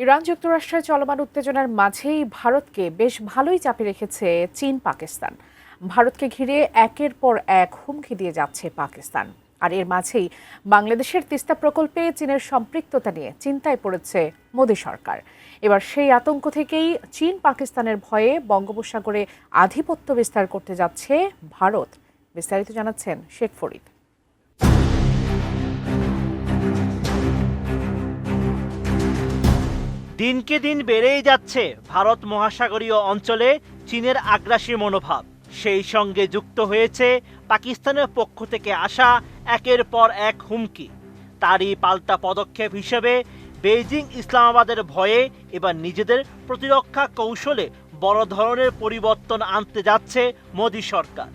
Iran যুক্তরাষ্ট্রের চলমান উত্তেজনার মাঝেই ভারতকে বেশ ভালোই চাপে রেখেছে চীন পাকিস্তান। ভারতকে ঘিরে একের পর এক হুমকি দিয়ে যাচ্ছে পাকিস্তান। আর এর মাঝেই বাংলাদেশের তিস্তা প্রকল্পে চীনের সম্পৃক্ততা নিয়ে চিন্তায় পড়েছে মোদী সরকার। এবার সেই আতঙ্ক থেকেই চীন পাকিস্তানের ভয়ে বঙ্গোপসাগরে আধিপত্য বিস্তার করতে যাচ্ছে ভারত। বিস্তারিত জানাচ্ছেন শেখ ফরিদ। দিনকে দিন বেড়েই যাচ্ছে ভারত মহাসাগরীয় অঞ্চলে চীনের আগ্রাসী মনোভাব। সেই সঙ্গে যুক্ত হয়েছে পাকিস্তানের পক্ষ থেকে আসা একের পর এক হুমকি। তারই পাল্টা পদক্ষেপ হিসেবে বেইজিং ইসলামাবাদের ভয়ে এবার নিজেদের প্রতিরক্ষা কৌশলে বড় ধরনের পরিবর্তন আনতে যাচ্ছে মোদী সরকার।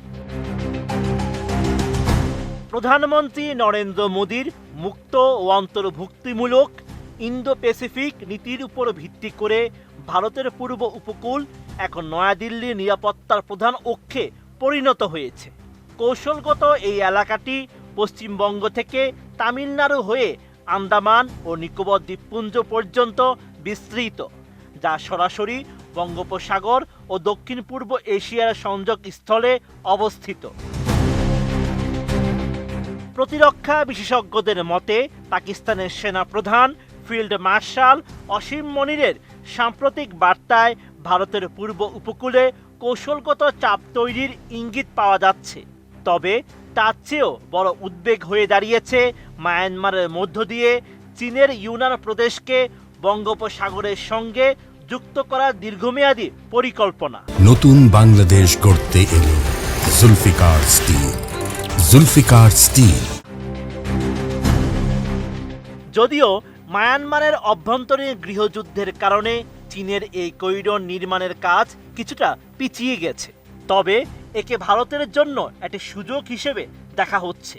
প্রধানমন্ত্রী নরেন্দ্র মোদীর মুক্ত ও অন্তর্ভুক্তিমূলক ইন্দো প্যাসিফিক নীতির উপর ভিত্তি করে ভারতের পূর্ব উপকূল এখন নয়াদিল্লির নিরাপত্তার প্রধান অক্ষে পরিণত হয়েছে। কৌশলগত এই এলাকাটি পশ্চিমবঙ্গ থেকে তামিলনাড়ু হয়ে আন্দামান ও নিকোবর দ্বীপপুঞ্জ পর্যন্ত বিস্তৃত, যা সরাসরি বঙ্গোপসাগর ও দক্ষিণ পূর্ব এশিয়ার সংযোগ স্থলে অবস্থিত। প্রতিরক্ষা বিশেষজ্ঞদের মতে পাকিস্তানের সেনাপ্রধান ফিল্ড মার্শাল অসীম মনিরের সাম্প্রতিক বার্তায় ভারতের পূর্ব উপকূলে কৌশলগত চাপ তৈরির ইঙ্গিত পাওয়া যাচ্ছে। তবে তার চেয়েও বড় উদ্বেগ হয়ে দাঁড়িয়েছে মায়ানমারের মধ্য দিয়ে চীনের ইউনান প্রদেশকে বঙ্গোপসাগরের সঙ্গে যুক্ত করার দীর্ঘমেয়াদী পরিকল্পনা। নতুন বাংলাদেশ গড়তে এলো জুলফিকার স্টিল। জুলফিকার স্টিল। যদিও মায়ানমারের অভ্যন্তরীণ গৃহযুদ্ধের কারণে চীনের এই করিডোর নির্মাণের কাজ কিছুটা পিছিয়ে গেছে, তবে একে ভারতের জন্য একটি সুযোগ হিসেবে দেখা হচ্ছে।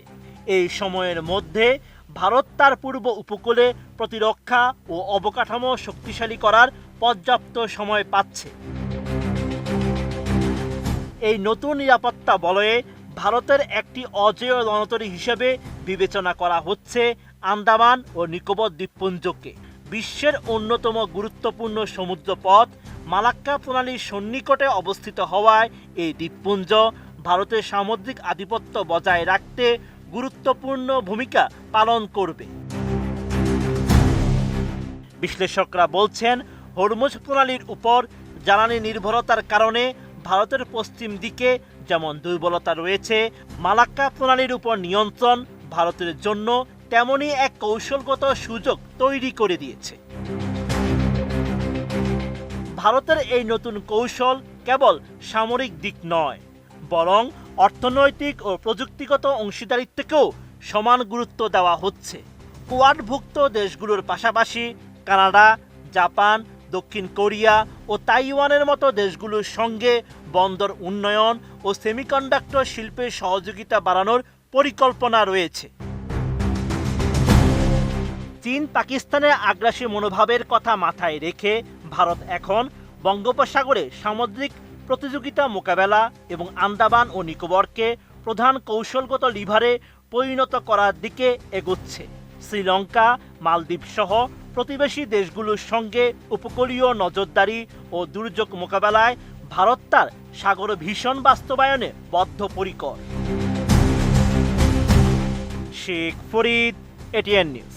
এই সময়ের মধ্যে ভারত তার পূর্ব উপকূলে প্রতিরক্ষা ও অবকাঠামো শক্তিশালী করার পর্যাপ্ত সময় পাচ্ছে। এই নতুন নিরাপত্তা বলয়ে ভারতের একটি অজেয় রণতরী হিসেবে বিবেচনা করা হচ্ছে আন্দামান ও নিকোবর দ্বীপপুঞ্জকে। বিশ্বের অন্যতম গুরুত্বপূর্ণ সমুদ্রপথ মালাক্কা প্রণালীর সন্নিকটে অবস্থিত হওয়ায় এই দ্বীপপুঞ্জ ভারতের সামুদ্রিক আধিপত্য বজায় রাখতে গুরুত্বপূর্ণ ভূমিকা পালন করবে। বিশ্লেষকরা বলছেন, হরমুজ প্রণালীর উপর জ্বালানি নির্ভরতার কারণে ভারতের পশ্চিম দিকে যেমন দুর্বলতা রয়েছে, মালাক্কা প্রণালীর উপর নিয়ন্ত্রণ ভারতের জন্য তেমনই এক কৌশলগত সুযোগ তৈরি করে দিয়েছে। ভারতের এই নতুন কৌশল কেবল সামরিক দিক নয়, বরং অর্থনৈতিক ও প্রযুক্তিগত অংশীদারিত্বকেও সমান গুরুত্ব দেওয়া হচ্ছে। কোয়াডভুক্ত দেশগুলোর পাশাপাশি কানাডা, জাপান, দক্ষিণ কোরিয়া ও তাইওয়ানের মতো দেশগুলোর সঙ্গে বন্দর উন্নয়ন ও সেমিকন্ডাক্টর শিল্পের সহযোগিতা বাড়ানোর পরিকল্পনা রয়েছে। চীন পাকিস্তানের আগ্রাসী মনোভাবের কথা মাথায় রেখে ভারত এখন বঙ্গোপসাগরে সামুদ্রিক প্রতিযোগিতা মোকাবেলা এবং আন্দামান ও নিকোবরকে প্রধান কৌশলগত লিভারে পরিণত করার দিকে এগোচ্ছে। শ্রীলঙ্কা, মালদ্বীপ সহ প্রতিবেশী দেশগুলোর সঙ্গে উপকূলীয় নজরদারি ও দুর্যোগ মোকাবেলায় ভারত তার সাগর ভীষণ বাস্তবায়নে বদ্ধপরিকর। Sheikh Farid, ATN news.